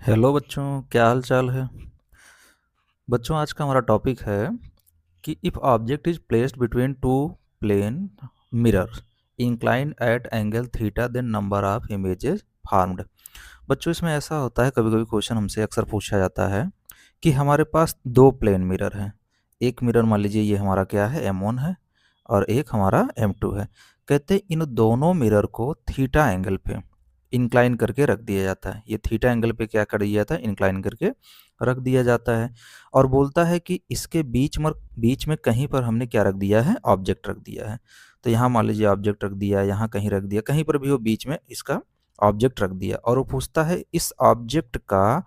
Hello बच्चों, क्या हाल चाल है। बच्चों, आज का हमारा टॉपिक है कि if object is placed between two plane mirror incline at angle theta then number of images formed. बच्चों, इसमें ऐसा होता है, कभी कभी क्वेश्चन हमसे अक्सर पूछा जाता है कि हमारे पास दो प्लेन मिरर हैं। एक मिरर मान लीजिए ये हमारा क्या है, M1 है, और एक हमारा M2 है। कहते हैं इन दोनों मिरर को थीटा एंगल पे इंक्लाइन करके रख दिया जाता है। ये थीटा एंगल पे क्या कर दिया जाता है, इंक्लाइन करके रख दिया जाता है। और बोलता है कि इसके बीच में कहीं पर हमने क्या रख दिया है, ऑब्जेक्ट रख दिया है। तो यहाँ मान लीजिए ऑब्जेक्ट रख दिया, यहाँ कहीं रख दिया, कहीं पर भी हो बीच में इसका ऑब्जेक्ट रख दिया। और वो पूछता है इस ऑब्जेक्ट का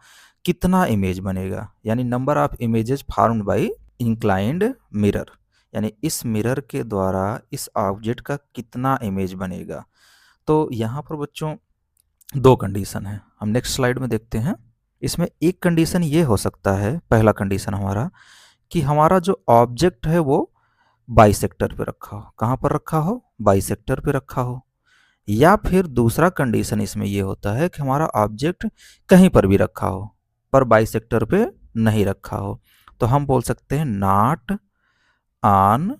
कितना इमेज बनेगा, यानी number of images formed by inclined mirror, यानी इस मिरर के द्वारा इस ऑब्जेक्ट का कितना इमेज बनेगा। तो यहाँ पर बच्चों दो कंडीशन है, हम नेक्स्ट स्लाइड में देखते हैं। इसमें एक कंडीशन ये हो सकता है, पहला कंडीशन हमारा, कि हमारा जो ऑब्जेक्ट है वो बाइसेक्टर पे रखा हो। कहाँ पर रखा हो, बाइसेक्टर पे रखा हो। या फिर दूसरा कंडीशन इसमें ये होता है कि हमारा ऑब्जेक्ट कहीं पर भी रखा हो पर बाइसेक्टर पे नहीं रखा हो। तो हम बोल सकते हैं नॉट ऑन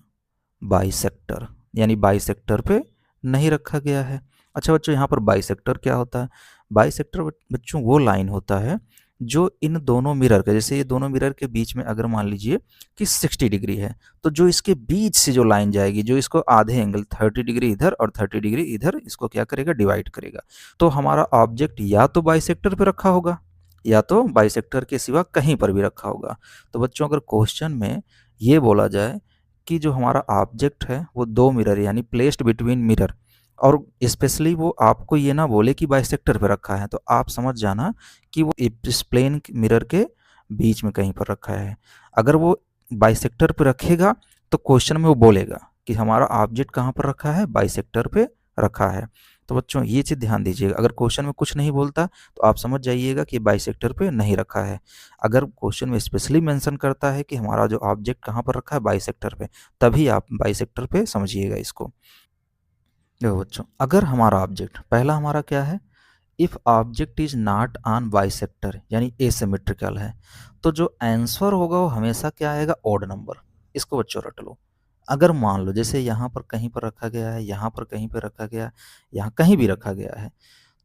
बाइसेक्टर, यानी बाइसेक्टर पे नहीं रखा गया है। अच्छा बच्चों, यहाँ पर बाइसेक्टर क्या होता है। बाइसेक्टर बच्चों वो लाइन होता है जो इन दोनों मिरर का, जैसे ये दोनों मिरर के बीच में अगर मान लीजिए कि 60 डिग्री है, तो जो इसके बीच से जो लाइन जाएगी, जो इसको आधे एंगल 30 डिग्री इधर और 30 डिग्री इधर, इसको क्या करेगा, डिवाइड करेगा। तो हमारा ऑब्जेक्ट या तो बाइसेक्टर पे रखा होगा या तो बाइसेक्टर के सिवा कहीं पर भी रखा होगा। तो बच्चों, अगर क्वेश्चन में ये बोला जाए कि जो हमारा ऑब्जेक्ट है वो दो मिरर यानी प्लेस्ड बिटवीन मिरर, और स्पेशली वो आपको ये ना बोले कि बाइसेक्टर पे रखा है, तो आप समझ जाना कि वो इस प्लेन मिरर के बीच में कहीं पर रखा है। अगर वो बाइसेक्टर पे रखेगा तो क्वेश्चन में वो बोलेगा कि हमारा ऑब्जेक्ट कहाँ पर रखा है, बाइसेक्टर पे रखा है। तो बच्चों ये चीज़ ध्यान दीजिएगा, अगर क्वेश्चन में कुछ नहीं बोलता तो आप समझ जाइएगा कि बाइसेक्टर पे नहीं रखा है। अगर क्वेश्चन में स्पेशली मेंशन करता है कि हमारा जो ऑब्जेक्ट कहाँ पर रखा है, बाइसेक्टर पे, तभी आप बाइसेक्टर पे समझिएगा इसको। देखो बच्चों, अगर हमारा ऑब्जेक्ट, पहला हमारा क्या है, if object is not on bisector यानी एसिमेट्रिकल है, तो जो आंसर होगा वो हमेशा क्या आएगा, ऑड नंबर। इसको बच्चों रट लो। अगर मान लो जैसे यहाँ पर कहीं पर रखा गया है, यहाँ पर कहीं पर रखा गया है, यहाँ कहीं भी रखा गया है,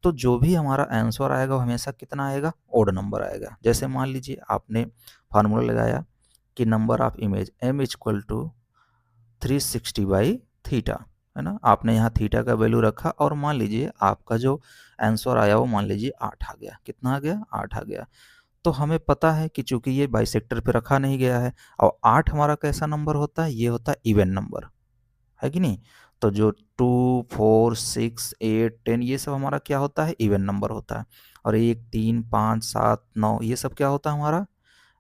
तो जो भी हमारा आंसर आएगा वो हमेशा कितना आएगा, ऑड नंबर आएगा। जैसे मान लीजिए आपने फार्मूला लगाया कि number of image m equal to 360 by theta, है ना। आपने यहाँ थीटा का वैल्यू रखा और मान लीजिए आपका जो आंसर आया वो मान लीजिए 8 आ गया। कितना आ गया, 8 आ गया। तो हमें पता है कि चूंकि ये बाइसेक्टर पे रखा नहीं गया है, और 8 हमारा कैसा नंबर होता है, ये होता है इवन नंबर, है कि नहीं। तो जो 2 4 6 8 10 ये सब हमारा क्या होता है, इवन नंबर होता है। और 1 3 5 7 9 ये सब क्या होता है, हमारा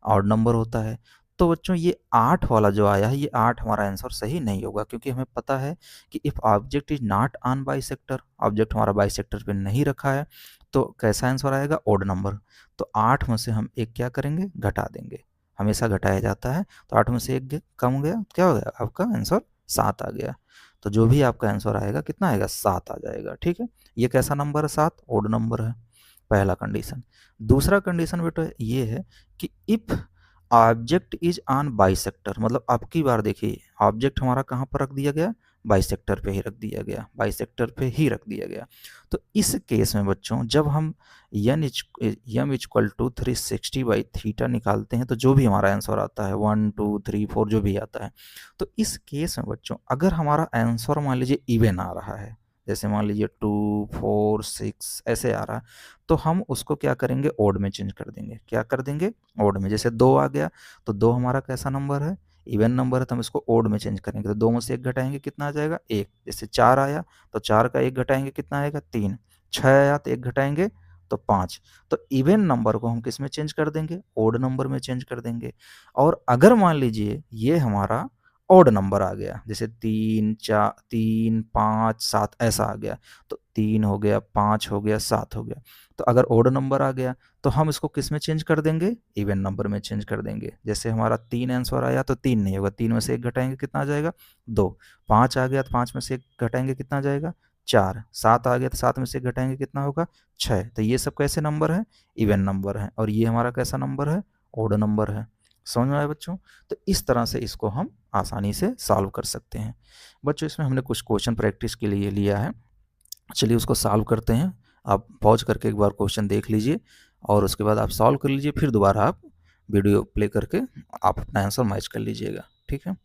ऑड नंबर होता है। तो बच्चों ये 8 वाला जो आया है, ये 8 हमारा आंसर सही नहीं होगा, क्योंकि हमें पता है कि if object is not on bisector, object हमारा बाइसेक्टर पे नहीं रखा है, तो कैसा आंसर आएगा, ऑड नंबर। तो 8 में से हम एक क्या करेंगे, घटा देंगे। हमेशा घटाया जाता है। तो 8 में से एक कम हो गया, क्या हो गया, आपका आंसर 7 आ गया। तो जो भी आपका आंसर आएगा कितना आएगा, 7 आ जाएगा। ठीक है, ये कैसा नंबर है, 7 ऑड नंबर है, पहला कंडीशन। दूसरा कंडीशन बेटा ये है कि if object is on bisector, मतलब अब की बार देखिए ऑब्जेक्ट हमारा कहाँ पर रख दिया गया, बाइसेक्टर पे ही रख दिया गया, बाइसेक्टर पे ही रख दिया गया। तो इस केस में बच्चों जब हम यम इक्वल टू 360 बाई थीटा निकालते हैं, तो जो भी हमारा आंसर आता है 1 2 3 4 जो भी आता है, तो इस केस में बच्चों अगर हमारा आंसर मान लीजिए इवन आ रहा है, जैसे मान लीजिए 2 4 6 ऐसे आ रहा है, तो हम उसको क्या करेंगे, ओड में चेंज कर देंगे। क्या कर देंगे, ओड में। जैसे 2 आ गया तो 2 हमारा कैसा नंबर है, इवन नंबर है, तो हम इसको ओड में चेंज करेंगे। तो 2 में से 1 घटाएंगे, कितना आ जाएगा, 1। जैसे 4 आया तो 4 का 1 घटाएंगे, कितना आएगा, 3। 6 आया तो 1 घटाएंगे तो 5। तो इवन नंबर को हम किस में चेंज कर देंगे, ओड नंबर में चेंज कर देंगे। और अगर मान लीजिए ये हमारा ऑड नंबर आ गया, जैसे 3 4 3 5 7 ऐसा आ गया, तो 3 हो गया, 5 हो गया, 7 हो गया। तो अगर ऑड नंबर आ गया तो हम इसको किस में चेंज कर देंगे, इवन नंबर में चेंज कर देंगे। जैसे हमारा 3 आंसर आया तो 3 नहीं होगा, 3 में से 1 घटाएंगे, कितना आ जाएगा, 2। 5 आ गया तो 5 में से 1 घटाएंगे, कितना आ जाएगा, 4, 7 आ गया तो 7 में से घटाएंगे कितना होगा 6। तो ये सब कैसे नंबर है, इवन नंबर है, और ये हमारा कैसा नंबर है, ओड नंबर है। समझ में आया बच्चों? तो इस तरह से इसको हम आसानी से सॉल्व कर सकते हैं। बच्चों इसमें हमने कुछ क्वेश्चन प्रैक्टिस के लिए लिया है, चलिए उसको सॉल्व करते हैं। आप पॉज करके एक बार क्वेश्चन देख लीजिए और उसके बाद आप सॉल्व कर लीजिए, फिर दोबारा आप वीडियो प्ले करके आप अपना आंसर मैच कर लीजिएगा, ठीक है।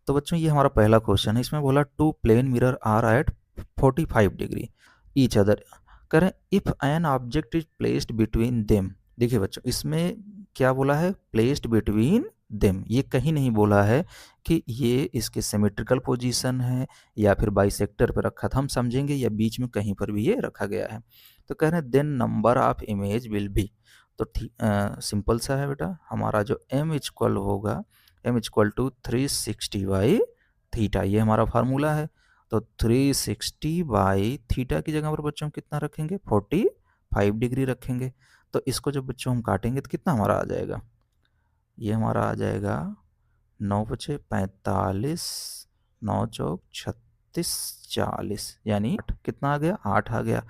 तो बच्चों ये हमारा पहला क्वेश्चन है, इसमें बोला two plane mirror are at 45 degree each other, करें if an object is placed between them. देखिए बच्चों इसमें क्या बोला है, प्लेस्ड बिटवीन देम, ये कहीं नहीं बोला है कि ये इसके सिमेट्रिकल पोजीशन है या फिर बाइसेक्टर पे रखा था, हम समझेंगे या बीच में कहीं पर भी ये रखा गया है। तो कह रहे हैं then number of image will be, तो सिंपल सा है बेटा, हमारा जो m इक्वल होगा, m equal to 360 by theta, ये हमारा फार्मूला है। तो 360 बाई थीटा की जगह पर बच्चों हम कितना रखेंगे, 45 डिग्री रखेंगे। तो इसको जब बच्चों हम काटेंगे तो कितना हमारा आ जाएगा, ये हमारा आ जाएगा 9×5 = 45, 9×4 = 36, 40, यानी कितना आ गया, 8 आ गया।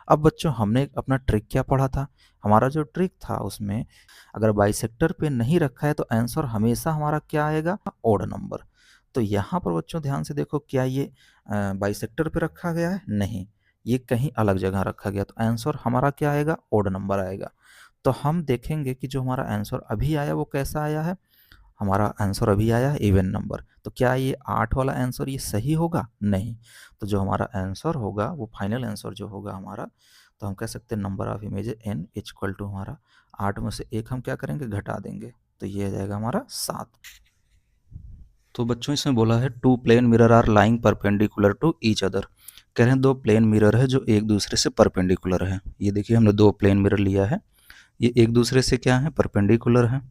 अब बच्चों हमने अपना ट्रिक क्या पढ़ा था, हमारा जो ट्रिक था उसमें अगर बाइसेक्टर पे नहीं रखा है तो आंसर हमेशा हमारा क्या आएगा, ओड नंबर। तो यहाँ पर बच्चों ध्यान से देखो, क्या ये बाइसेक्टर पे रखा गया है, नहीं, ये कहीं अलग जगह रखा गया, तो आंसर हमारा क्या आएगा, ओड नंबर आएगा। तो हम देखेंगे कि जो हमारा आंसर अभी आया वो कैसा आया है, हमारा आंसर अभी आया है इवन नंबर। तो क्या ये 8 वाला आंसर ये सही होगा, नहीं। तो जो हमारा आंसर होगा वो फाइनल आंसर जो होगा हमारा, तो हम कह सकते हैं number of image n equal to हमारा 8 में से एक हम क्या करेंगे, घटा देंगे, तो ये आ जाएगा हमारा 7। तो बच्चों इसमें बोला है two plane mirror are lying perpendicular to each other, कह रहे हैं दो प्लेन मिरर है जो एक दूसरे से परपेंडिकुलर है। ये देखिए हमने दो प्लेन मिरर लिया है, ये एक दूसरे से क्या है, परपेंडिकुलर है।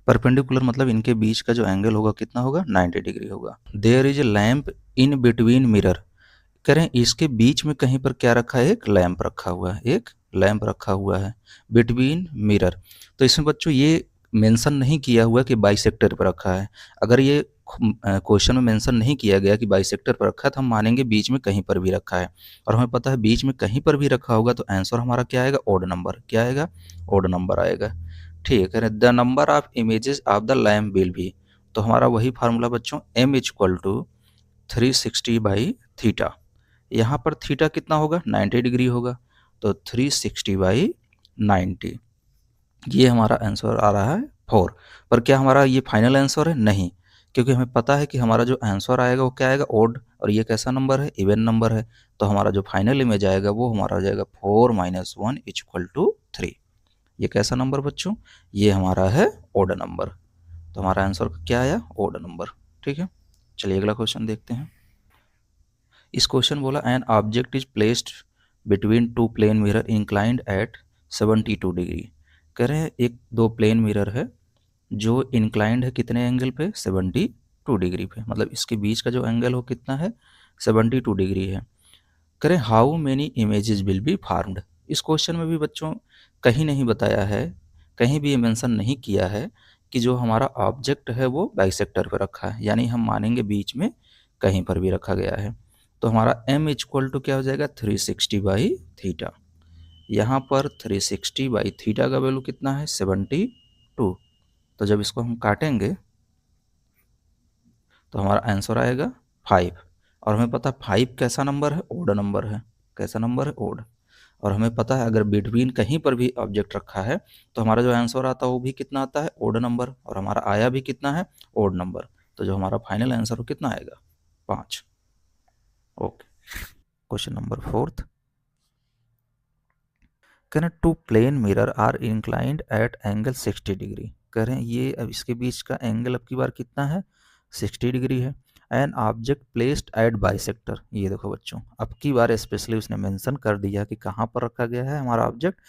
परपेंडिकुलर मतलब इनके बीच का जो एंगल होगा कितना होगा, 90 डिग्री होगा। There is a lamp in between mirror, करें इसके बीच में कहीं पर क्या रखा है, एक लैंप रखा हुआ है, एक लैंप रखा हुआ है बिटवीन मिरर। तो इसमें बच्चों ये मेंशन नहीं किया हुआ कि बाइसेक्टर पर रखा है। अगर ये क्वेश्चन में मेंशन नहीं किया गया कि बाइसेक्टर पर रखा है तो हम मानेंगे बीच में कहीं पर भी रखा है, और हमें पता है बीच में कहीं पर भी रखा होगा तो आंसर हमारा क्या आएगा, ओड नंबर, क्या आएगा, ओड नंबर आएगा। ठीक है, the number of images of the lamp will be, तो हमारा वही फार्मूला बच्चों m equal to 360 by theta, यहाँ पर थीटा कितना होगा, 90 डिग्री होगा, तो 360 बाई 90, ये हमारा आंसर आ रहा है 4। पर क्या हमारा ये फाइनल आंसर है, नहीं, क्योंकि हमें पता है कि हमारा जो आंसर आएगा वो क्या आएगा, ओड, और ये कैसा नंबर है, इवन नंबर है। तो हमारा जो फाइनल इमेज आएगा वो हमारा हो जाएगा 4 - 1 इक्वल टू 3। ये कैसा नंबर बच्चों, ये हमारा है ओड नंबर। तो हमारा आंसर क्या आया, ओड नंबर। ठीक है, चलिए अगला क्वेश्चन देखते हैं। इस क्वेश्चन बोला an object is placed between two plane mirror inclined at 72 degree, कह रहे हैं एक दो प्लेन मिरर है जो इंक्लाइंड है कितने एंगल पे, 72 डिग्री पे, मतलब इसके बीच का जो एंगल हो कितना है, 72 डिग्री है। करें how many images will be farmed, इस क्वेश्चन में भी बच्चों कहीं नहीं बताया है, कहीं भी ये मेंशन नहीं किया है कि जो हमारा ऑब्जेक्ट है वो बाइसेक्टर पर रखा है, यानी हम मानेंगे बीच में कहीं पर भी रखा गया है। तो हमारा m इक्वल टू क्या हो जाएगा, 360 बाई थीटा, यहाँ पर 360 बाई थीटा का वैल्यू कितना है, 72। तो जब इसको हम काटेंगे तो हमारा आंसर आएगा 5, और हमें पता है 5 कैसा नंबर है, ओड नंबर है, कैसा नंबर है, ओड। और हमें पता है अगर बिटवीन कहीं पर भी ऑब्जेक्ट रखा है तो हमारा जो आंसर आता है वो भी कितना आता है, ओड नंबर, और हमारा आया भी कितना है, ओड नंबर। तो जो हमारा फाइनल आंसर हो कितना आएगा, 5। ओके, क्वेश्चन नंबर 4, करें two plane mirror are inclined at angle 60 degree, करें ये अब इसके बीच का एंगल अब की बार कितना है, 60 डिग्री है। An object placed at bisector, ये देखो बच्चों अब की बार स्पेशली उसने मेंशन कर दिया कि कहाँ पर रखा गया है, हमारा ऑब्जेक्ट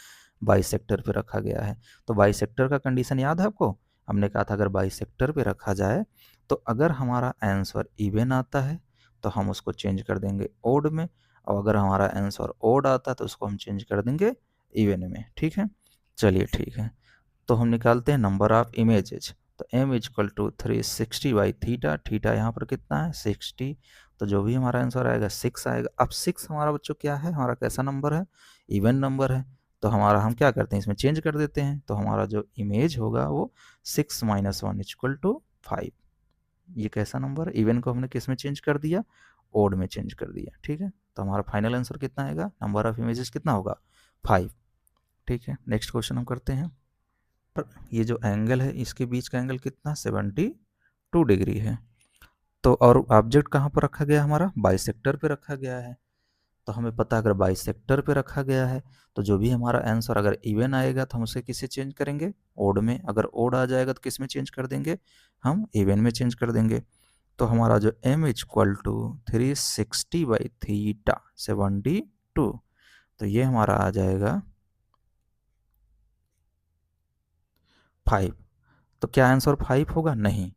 बाइसेक्टर पे रखा गया है। तो बाइसेक्टर का कंडीशन याद है आपको, हमने कहा था अगर बाइसेक्टर पे रखा जाए तो अगर हमारा आंसर इवन आता है तो हम उसको चेंज कर देंगे ओड में, और अगर हमारा आंसर ओड आता है तो उसको हम चेंज कर देंगे इवन में। ठीक है, चलिए ठीक है, तो हम निकालते हैं नंबर ऑफ इमेजेज। तो m equal to 360 by theta, theta यहाँ पर कितना है, 60, तो जो भी हमारा आंसर आएगा 6 आएगा। अब 6 हमारा बच्चों क्या है, हमारा कैसा नंबर है, इवन नंबर है। तो हमारा हम क्या करते हैं, इसमें चेंज कर देते हैं। तो हमारा जो इमेज होगा वो 6 - 1 इक्वल टू 5। ये कैसा नंबर है, इवन को हमने किस में चेंज कर दिया, ओड में चेंज कर दिया। ठीक है, तो हमारा फाइनल आंसर कितना आएगा, नंबर ऑफ इमेजेस कितना होगा, 5। ठीक है, नेक्स्ट क्वेश्चन हम करते हैं। पर ये जो एंगल है इसके बीच का एंगल कितना, 72 डिग्री है। तो और ऑब्जेक्ट कहाँ पर रखा गया, हमारा बाइसेक्टर पे रखा गया है। तो हमें पता है अगर बाइसेक्टर पे रखा गया है तो जो भी हमारा आंसर अगर इवन आएगा तो हम उसे किससे चेंज करेंगे, ओड में। अगर ओड आ जाएगा तो किस में चेंज कर देंगे, हम इवन में चेंज कर देंगे। तो हमारा जो m इक्वल टू 360/θ 72, तो ये हमारा आ जाएगा 5। तो क्या आंसर 5 होगा, नहीं।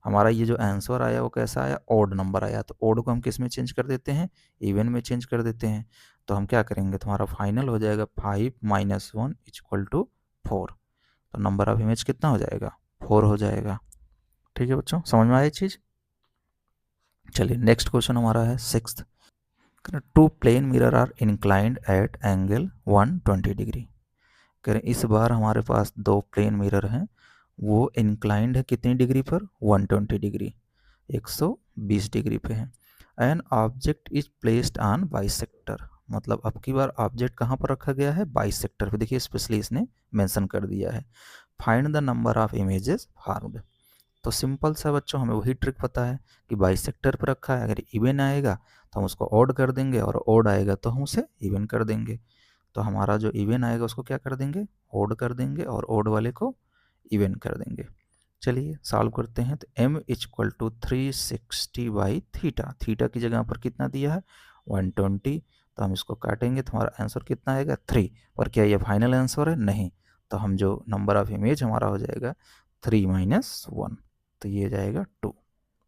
हमारा ये जो आंसर आया वो कैसा आया, ओड नंबर आया। तो ओड को हम किस में चेंज कर देते हैं, इवन में चेंज कर देते हैं। तो हम क्या करेंगे, तुम्हारा फाइनल हो जाएगा 5 - 1 इक्वल टू 4। तो नंबर ऑफ इमेज कितना हो जाएगा, 4 हो जाएगा। ठीक है बच्चों, समझ में आई चीज़। चलिए नेक्स्ट क्वेश्चन हमारा है 6th। Two plane mirror are inclined at angle 120 degree. करें इस बार हमारे पास दो प्लेन मिरर हैं, वो इंक्लाइंड है कितनी डिग्री पर, 120 डिग्री, 120 डिग्री पे है। N object is placed on bisector, मतलब अब की बार ऑब्जेक्ट कहाँ पर रखा गया है, बाइसेक्टर पे। देखिए स्पेशली इसने मेंशन कर दिया है। Find the number of images farmed. तो सिंपल सा बच्चों, हमें वही ट्रिक पता है कि बाइसेक्टर पर रखा है, अगर इवन आएगा तो हम उसको ऑड कर देंगे और ऑड आएगा तो हम उसे इवन कर देंगे। तो हमारा जो इवन आएगा उसको क्या कर देंगे, ऑड कर देंगे और ऑड वाले को इवन कर देंगे। चलिए सॉल्व करते हैं। तो m इक्वल टू 360/θ, थीटा की जगह पर कितना दिया है, 120। तो हम इसको काटेंगे तो हमारा आंसर कितना आएगा, 3। पर क्या ये फाइनल आंसर है, नहीं। तो हम जो नंबर ऑफ इमेज हमारा हो जाएगा 3 - 1, तो ये जाएगा 2।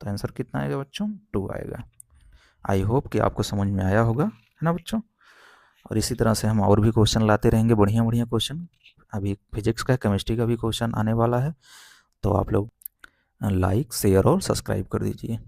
तो आंसर कितना आएगा बच्चों, 2 आएगा। आई होप कि आपको समझ में आया होगा, है ना बच्चों। और इसी तरह से हम और भी क्वेश्चन लाते रहेंगे, बढ़िया बढ़िया क्वेश्चन। अभी फिजिक्स का, केमिस्ट्री का भी क्वेश्चन आने वाला है। तो आप लोग लाइक, शेयर और सब्सक्राइब कर दीजिए।